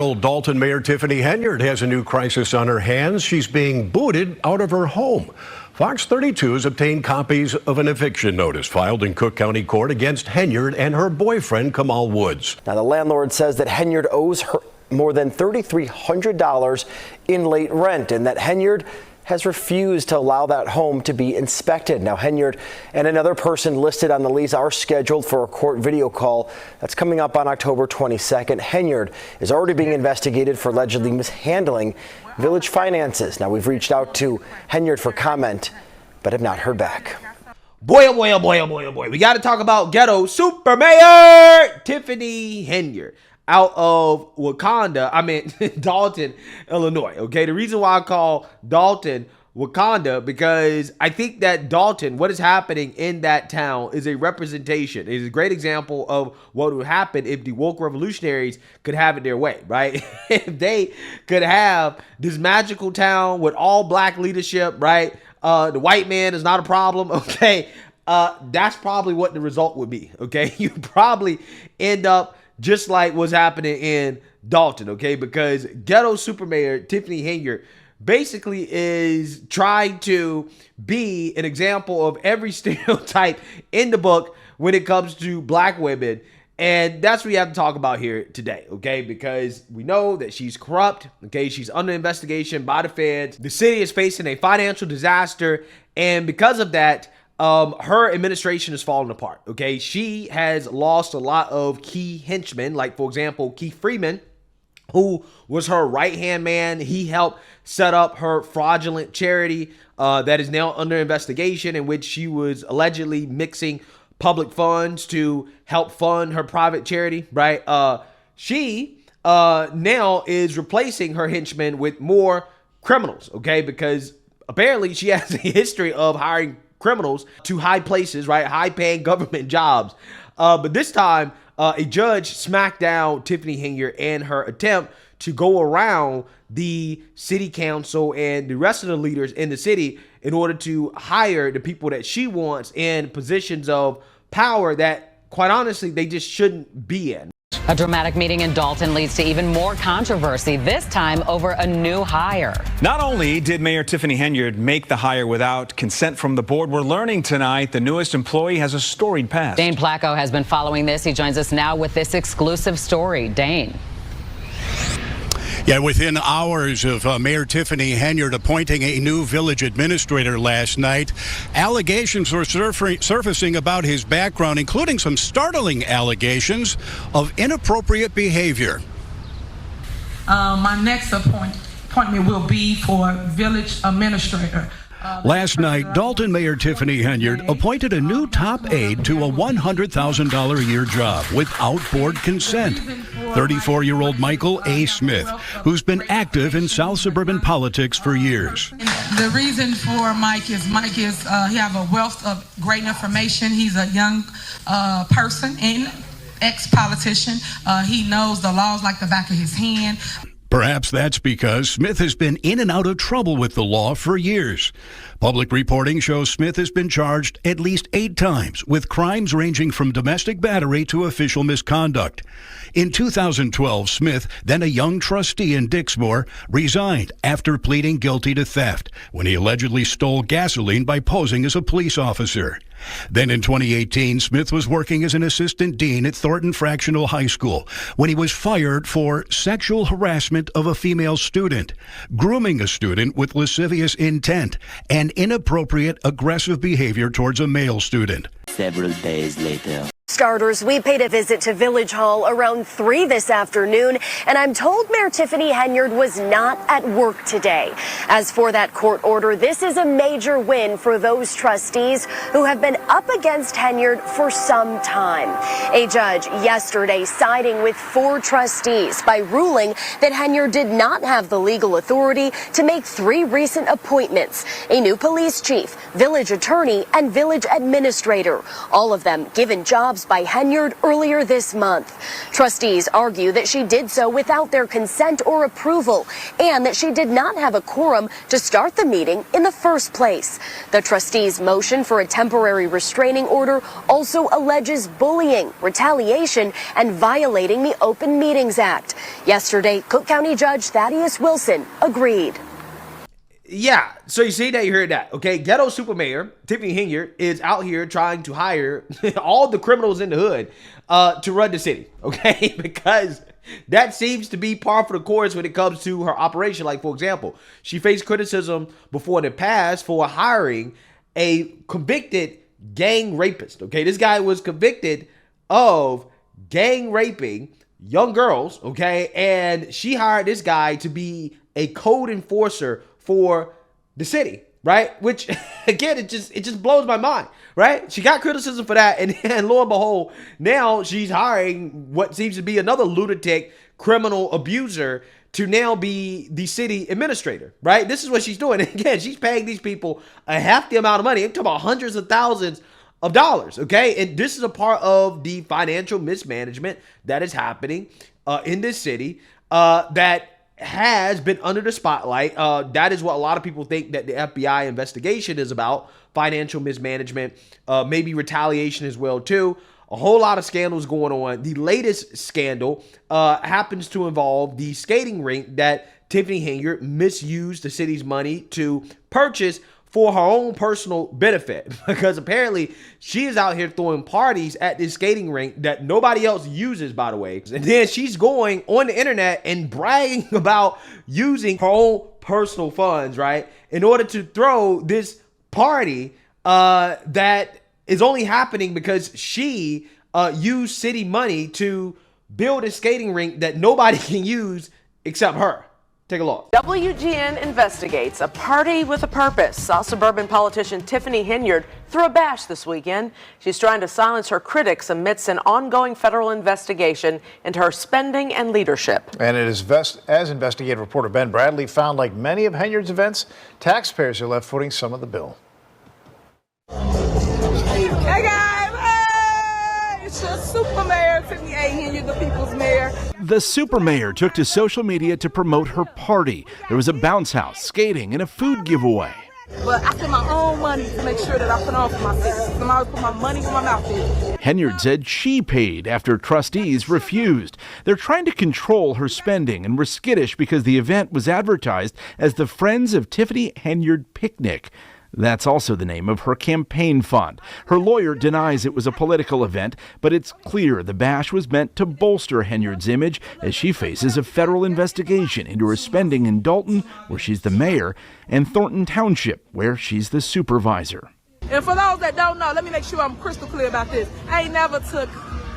Dolton Mayor Tiffany Henyard has a new crisis on her hands. She's being booted out of her home. Fox 32 has obtained copies of an eviction notice filed in Cook County Court against Henyard and her boyfriend, Kamal Woods. Now, the landlord says that Henyard owes her more than $3,300 in late rent and that Henyard has refused to allow that home to be inspected. Now, Henyard and another person listed on the lease are scheduled for a court video call that's coming up on October 22nd. Henyard is already being investigated for allegedly mishandling village finances. Now, we've reached out to Henyard for comment, but have not heard back. Boy, oh boy, oh boy, oh boy, oh boy. We got to talk about ghetto super mayor Tiffany Henyard out of Dolton, Illinois. Okay, the reason why I call Dolton Wakanda, because I think that Dolton, what is happening in that town is a representation. It is a great example of what would happen if the woke revolutionaries could have it their way, right? If they could have this magical town with all black leadership, right? The white man is not a problem, okay? That's probably what the result would be, okay? You probably end up just like what's happening in Dolton, okay? Because ghetto super mayor Tiffany Henyard basically is trying to be an example of every stereotype in the book when it comes to black women. And that's what we have to talk about here today, okay? Because we know that she's corrupt, okay? She's under investigation by the feds. The city is facing a financial disaster. And because of that, her administration is falling apart, okay? She has lost a lot of key henchmen, like, for example, Keith Freeman, who was her right-hand man. He helped set up her fraudulent charity that is now under investigation, in which she was allegedly mixing public funds to help fund her private charity, right? She now is replacing her henchmen with more criminals, okay? Because apparently she has a history of hiring criminals to high places, right? High-paying government jobs. But this time, a judge smacked down Tiffany Henyard and her attempt to go around the city council and the rest of the leaders in the city in order to hire the people that she wants in positions of power that, quite honestly, they just shouldn't be in. A dramatic meeting in Dolton leads to even more controversy, this time over a new hire. Not only did Mayor Tiffany Henyard make the hire without consent from the board, we're learning tonight the newest employee has a storied past. Dane Placco has been following this. He joins us now with this exclusive story. Dane. Yeah, within hours of Mayor Tiffany Henyard appointing a new village administrator last night, allegations were surfacing about his background, including some startling allegations of inappropriate behavior. My next appointment will be for village administrator. Last night, Dolton Mayor Tiffany Henyard appointed a new top aide to a $100,000 a year job without board consent. 34-year-old Michael A. Smith, who's been active in South suburban politics for years. The reason for Mike is he have a wealth of great information. He's a young person and ex-politician. He knows the laws like the back of his hand. Perhaps that's because Smith has been in and out of trouble with the law for years. Public reporting shows Smith has been charged at least 8 times with crimes ranging from domestic battery to official misconduct. In 2012, Smith, then a young trustee in Dixmoor, resigned after pleading guilty to theft when he allegedly stole gasoline by posing as a police officer. Then in 2018, Smith was working as an assistant dean at Thornton Fractional High School when he was fired for sexual harassment of a female student, grooming a student with lascivious intent, and inappropriate aggressive behavior towards a male student. Several days later. Starters, we paid a visit to Village Hall around 3 this afternoon, and I'm told Mayor Tiffany Henyard was not at work today. As for that court order, this is a major win for those trustees who have been up against Henyard for some time. A judge yesterday siding with 4 trustees by ruling that Henyard did not have the legal authority to make 3 recent appointments: a new police chief, village attorney, and village administrator, all of them given jobs jobs by Henyard earlier this month. Trustees argue that she did so without their consent or approval, and that she did not have a quorum to start the meeting in the first place. The trustees' motion for a temporary restraining order also alleges bullying, retaliation, and violating the Open Meetings Act. Yesterday, Cook County Judge Thaddeus Wilson agreed. Yeah, so you see that, you heard that, okay? Ghetto Super Mayor Tiffany Henyard is out here trying to hire all the criminals in the hood to run the city, okay? Because that seems to be par for the course when it comes to her operation. Like, for example, she faced criticism before in the past for hiring a convicted gang rapist, okay? This guy was convicted of gang raping young girls, okay? And she hired this guy to be a code enforcer for the city, right? Which, again, it just blows my mind, right? She got criticism for that, and lo and behold, now she's hiring what seems to be another lunatic criminal abuser to now be the city administrator, right? This is what she's doing. And again, she's paying these people a hefty amount of money. I'm talking about hundreds of thousands of dollars, okay? And this is a part of the financial mismanagement that is happening in this city that has been under the spotlight. That is what a lot of people think that the FBI investigation is about. Financial mismanagement, maybe retaliation as well too. A whole lot of scandals going on. The latest scandal happens to involve the skating rink that Tiffany Henyard misused the city's money to purchase for her own personal benefit, because apparently she is out here throwing parties at this skating rink that nobody else uses, by the way. And then she's going on the internet and bragging about using her own personal funds, right, in order to throw this party that is only happening because she used city money to build a skating rink that nobody can use except her. Take a look. WGN investigates a party with a purpose. South suburban politician Tiffany Henyard threw a bash this weekend. She's trying to silence her critics amidst an ongoing federal investigation into her spending and leadership. And it is as investigative reporter Ben Bradley found, like many of Henyard's events, taxpayers are left footing some of the bill. Hey guys, hey! It's your Super Mayor Tiffany Henyard, the people's mayor. The super mayor took to social media to promote her party. There was a bounce house, skating, and a food giveaway. But I spend my own money to make sure that I put on for my city. I'm always put my money where my mouth is. Henyard said she paid after trustees refused. They're trying to control her spending and were skittish because the event was advertised as the Friends of Tiffany Henyard Picnic. That's also the name of her campaign fund. Her lawyer denies it was a political event, but it's clear the bash was meant to bolster Henyard's image as she faces a federal investigation into her spending in Dolton, where she's the mayor, and Thornton Township, where she's the supervisor. And for those that don't know, let me make sure I'm crystal clear about this. I ain't never took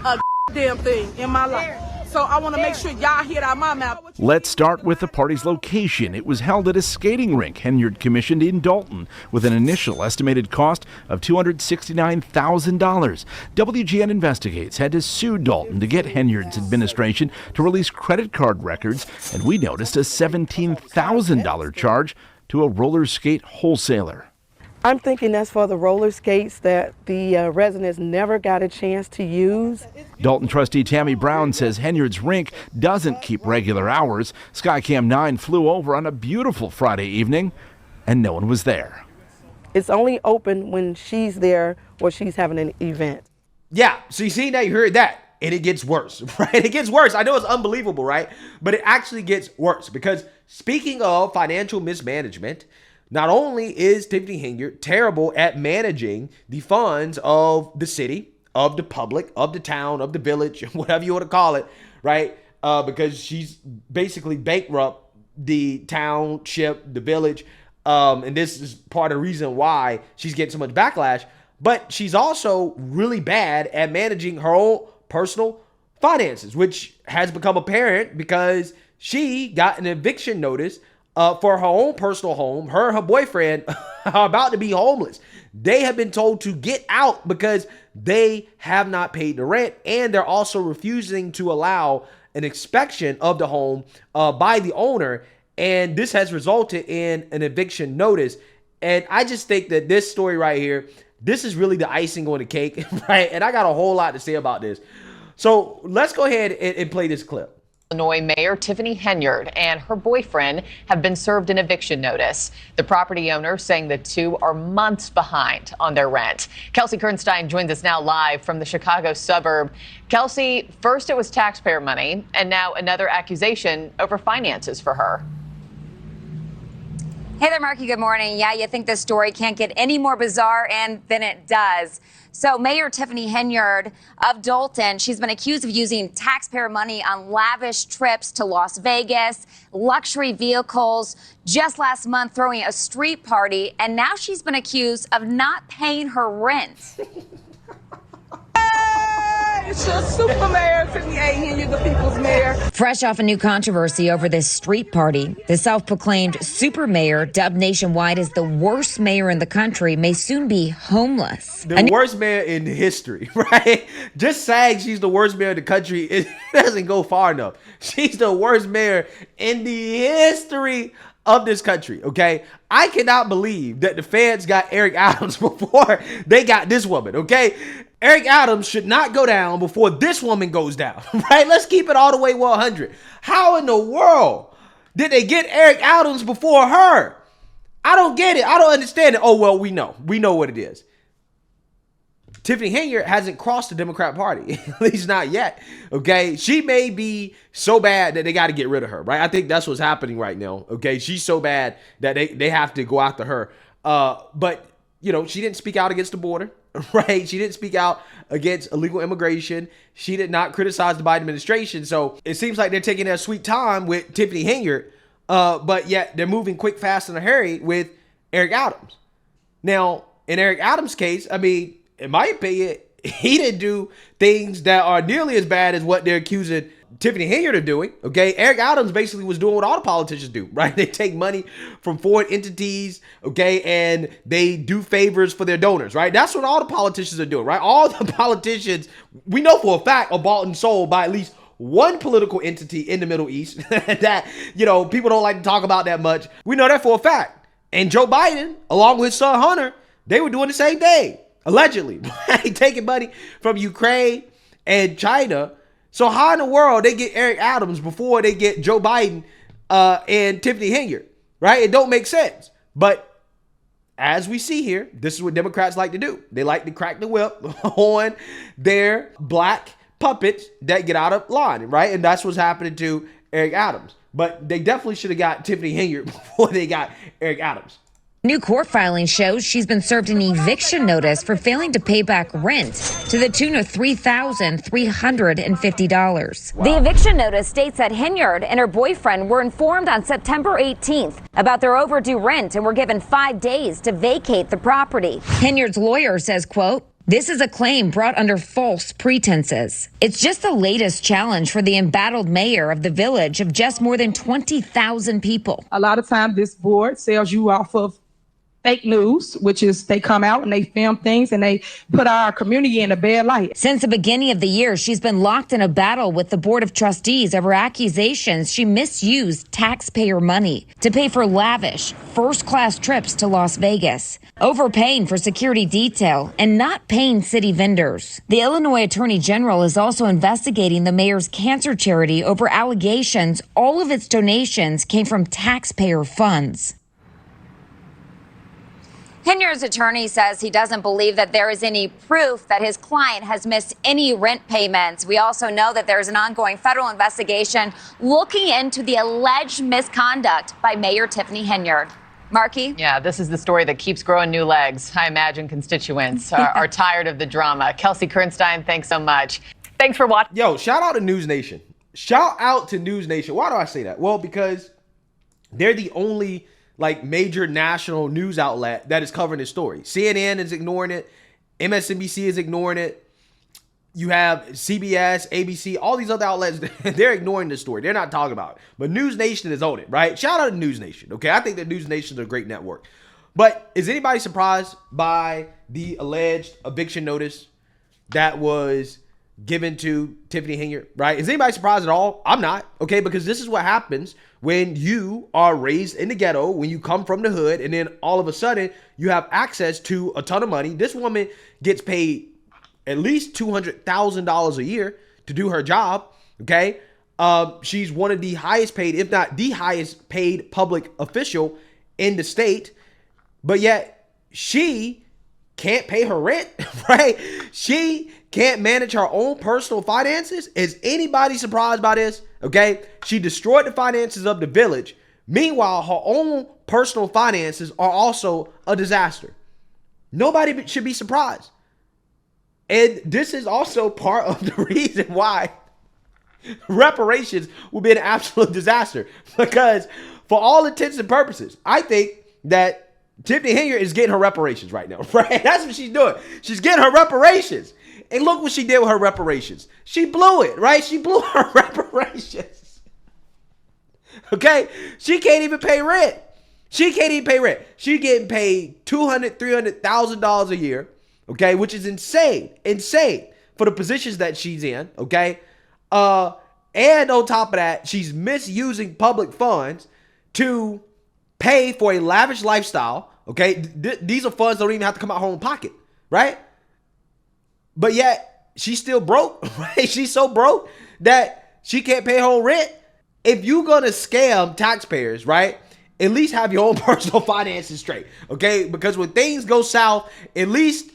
a damn thing in my life. So I want to make sure y'all hear it out of my mouth. Let's start with the party's location. It was held at a skating rink Henyard commissioned in Dolton with an initial estimated cost of $269,000. WGN Investigates had to sue Dolton to get Henyard's administration to release credit card records, and we noticed a $17,000 charge to a roller skate wholesaler. I'm thinking that's for the roller skates that the residents never got a chance to use. Dolton trustee Tammy Brown says Henyard's rink doesn't keep regular hours. Skycam 9 flew over on a beautiful Friday evening, and no one was there. It's only open when she's there or she's having an event. Yeah, so you see that, you heard that, and it gets worse, right? It gets worse. I know it's unbelievable, right? But it actually gets worse because speaking of financial mismanagement, not only is Tiffany Henyard terrible at managing the funds of the city, of the public, of the town, of the village, whatever you want to call it, right? Because she's basically bankrupt the township, the village, and this is part of the reason why she's getting so much backlash. But she's also really bad at managing her own personal finances, which has become apparent because she got an eviction notice for her own personal home. Her and her boyfriend are about to be homeless. They have been told to get out because they have not paid the rent, and they're also refusing to allow an inspection of the home by the owner, and this has resulted in an eviction notice. And I just think that this story right here this is really the icing on the cake, right? And I got a whole lot to say about this. So let's go ahead and play this clip. Illinois Mayor Tiffany Henyard and her boyfriend have been served an eviction notice. The property owner saying the two are months behind on their rent. Kelsey Kernstein joins us now live from the Chicago suburb. Kelsey, first it was taxpayer money, and now another accusation over finances for her. Hey there, Marky. Good morning. Yeah, you think this story can't get any more bizarre, and then it does. So Mayor Tiffany Henyard of Dolton, she's been accused of using taxpayer money on lavish trips to Las Vegas, luxury vehicles, just last month throwing a street party, and now she's been accused of not paying her rent. It's your super mayor, Tiffany Henyard, the people's mayor. Fresh off a new controversy over this street party, the self-proclaimed super mayor, dubbed nationwide as the worst mayor in the country, may soon be homeless. The worst mayor in history, right? Just saying she's the worst mayor in the country, it doesn't go far enough. She's the worst mayor in the history of this country, okay? I cannot believe that the feds got Eric Adams before they got this woman, okay? Eric Adams should not go down before this woman goes down, right? Let's keep it all the way 100. How in the world did they get Eric Adams before her? I don't get it. I don't understand it. Oh, well, we know. We know what it is. Tiffany Henyard hasn't crossed the Democrat Party, at least not yet, okay? She may be so bad that they got to get rid of her, right? I think that's what's happening right now, okay? She's so bad that they have to go after her. But, you know, she didn't speak out against the border, right? She didn't speak out against illegal immigration. She did not criticize the Biden administration. So it seems like they're taking their sweet time with Tiffany Henyard, but yet they're moving quick, fast, in a hurry with Eric Adams. Now, in Eric Adams' case, I mean, in my opinion, he didn't do things that are nearly as bad as what they're accusing Tiffany Henyard of doing, okay? Eric Adams basically was doing what all the politicians do, right? They take money from foreign entities, okay, and they do favors for their donors, right? That's what all the politicians are doing, right? All the politicians, we know for a fact, are bought and sold by at least one political entity in the Middle East that, you know, people don't like to talk about that much. We know that for a fact. And Joe Biden, along with his son Hunter, they were doing the same thing. Allegedly, right? Taking money from Ukraine and China. So how in the world they get Eric Adams before they get Joe Biden and Tiffany Henyard, right? It don't make sense. But as we see here, this is what Democrats like to do. They like to crack the whip on their black puppets that get out of line, right? And that's what's happening to Eric Adams. But they definitely should have got Tiffany Henyard before they got Eric Adams. New court filing shows she's been served an eviction notice for failing to pay back rent to the tune of $3,350. Wow. The eviction notice states that Henyard and her boyfriend were informed on September 18th about their overdue rent and were given 5 days to vacate the property. Henyard's lawyer says, quote, "This is a claim brought under false pretenses. It's just the latest challenge for the embattled mayor of the village of just more than 20,000 people." A lot of times this board sells you off of fake news, which is they come out and they film things and they put our community in a bad light. Since the beginning of the year, she's been locked in a battle with the Board of Trustees over accusations she misused taxpayer money to pay for lavish, first-class trips to Las Vegas, overpaying for security detail, and not paying city vendors. The Illinois Attorney General is also investigating the mayor's cancer charity over allegations all of its donations came from taxpayer funds. Henyard's attorney says he doesn't believe that there is any proof that his client has missed any rent payments. We also know that there is an ongoing federal investigation looking into the alleged misconduct by Mayor Tiffany Henyard. Marky? Yeah, this is the story that keeps growing new legs. I imagine constituents are tired of the drama. Kelsey Kernstein, thanks so much. Thanks for watching. Yo, shout out to News Nation. Shout out to News Nation. Why do I say that? Well, because they're the only major national news outlet that is covering this story. CNN is ignoring it. MSNBC is ignoring it. You have CBS, ABC, all these other outlets, they're ignoring this story. They're not talking about it. But News Nation is on it, right? Shout out to News Nation, okay? I think that News Nation is a great network. But is anybody surprised by the alleged eviction notice that was given to Tiffany Henyard, right? Is anybody surprised at all? I'm not, okay? Because this is what happens when you are raised in the ghetto, when you come from the hood, and then all of a sudden you have access to a ton of money. This woman gets paid at least $200,000 a year to do her job, okay? She's one of the highest paid, if not the highest paid public official in the state, but yet she can't pay her rent, right? She can't manage her own personal finances. Is anybody surprised by this? Okay. She destroyed the finances of the village. Meanwhile, her own personal finances are also a disaster. Nobody should be surprised. And this is also part of the reason why reparations will be an absolute disaster. Because for all intents and purposes, I think that Tiffany Henyard is getting her reparations right now, right? That's what she's doing. She's getting her reparations. And look what she did with her reparations. She blew it, right? She blew her reparations. Okay? She can't even pay rent. She can't even pay rent. She's getting paid $200,000, $300,000 a year, okay? Which is insane. Insane for the positions that she's in, okay? And on top of that, she's misusing public funds to pay for a lavish lifestyle, okay? These are funds that don't even have to come out of her own pocket, right? But yet, she's still broke, right? She's so broke that she can't pay her own rent. If you're going to scam taxpayers, right, at least have your own personal finances straight, okay? Because when things go south, at least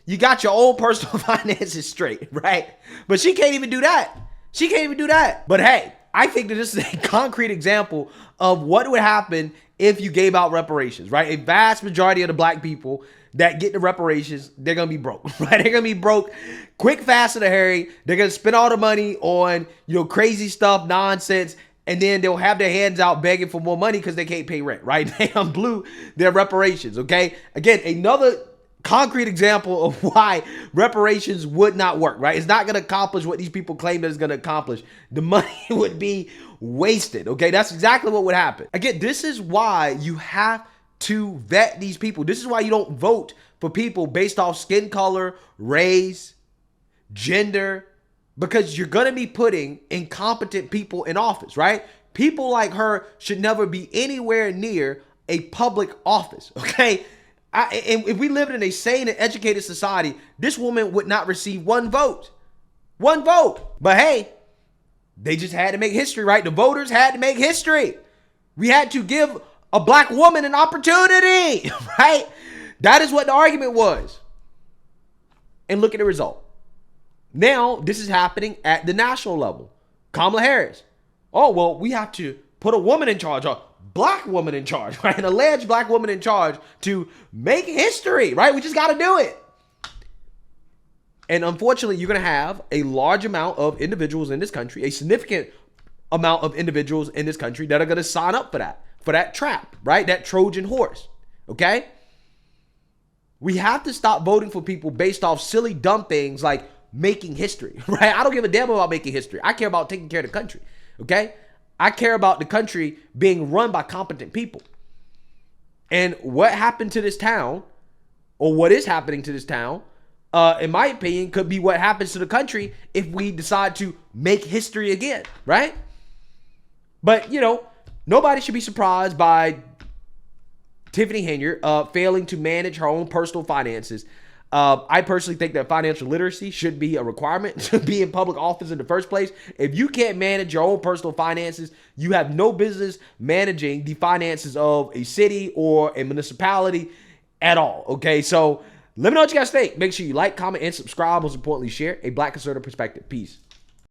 you got your own personal finances straight, right? But she can't even do that. She can't even do that. But hey, I think that this is a concrete example of what would happen if you gave out reparations, right? A vast majority of the black people that get the reparations, they're going to be broke, right? They're going to be broke quick, fast, and a hurry. They're going to spend all the money on, crazy stuff, nonsense, and then they'll have their hands out begging for more money because they can't pay rent, right? They blew their reparations, okay? Again, another concrete example of why reparations would not work, right? It's not going to accomplish what these people claim that it's going to accomplish. The money would be wasted, okay? That's exactly what would happen. Again, this is why you have to vet these people. This is why you don't vote for people based off skin color, race, gender, because you're going to be putting incompetent people in office, right? People like her should never be anywhere near a public office, okay? And if we lived in a sane and educated society, this woman would not receive one vote. One vote. But hey, they just had to make history, right? The voters had to make history. We had to give a black woman an opportunity, right? That is what the argument was. And look at the result. Now, this is happening at the national level. Kamala Harris. Oh, well, we have to put a woman in charge, a black woman in charge, right? An alleged black woman in charge to make history, right? We just got to do it. And unfortunately, you're going to have a large amount of individuals in this country, a significant amount of individuals in this country that are going to sign up for that trap, right? That Trojan horse, okay? We have to stop voting for people based off silly, dumb things like making history, right? I don't give a damn about making history. I care about taking care of the country, okay? I care about the country being run by competent people. And what happened to this town, or what is happening to this town, in my opinion, could be what happens to the country if we decide to make history again, right? But, nobody should be surprised by Tiffany Henyard failing to manage her own personal finances. I personally think that financial literacy should be a requirement to be in public office in the first place. If you can't manage your own personal finances, you have no business managing the finances of a city or a municipality at all, okay? So let me know what you guys think. Make sure you like, comment, and subscribe. Most importantly, share a Black conservative perspective. Peace.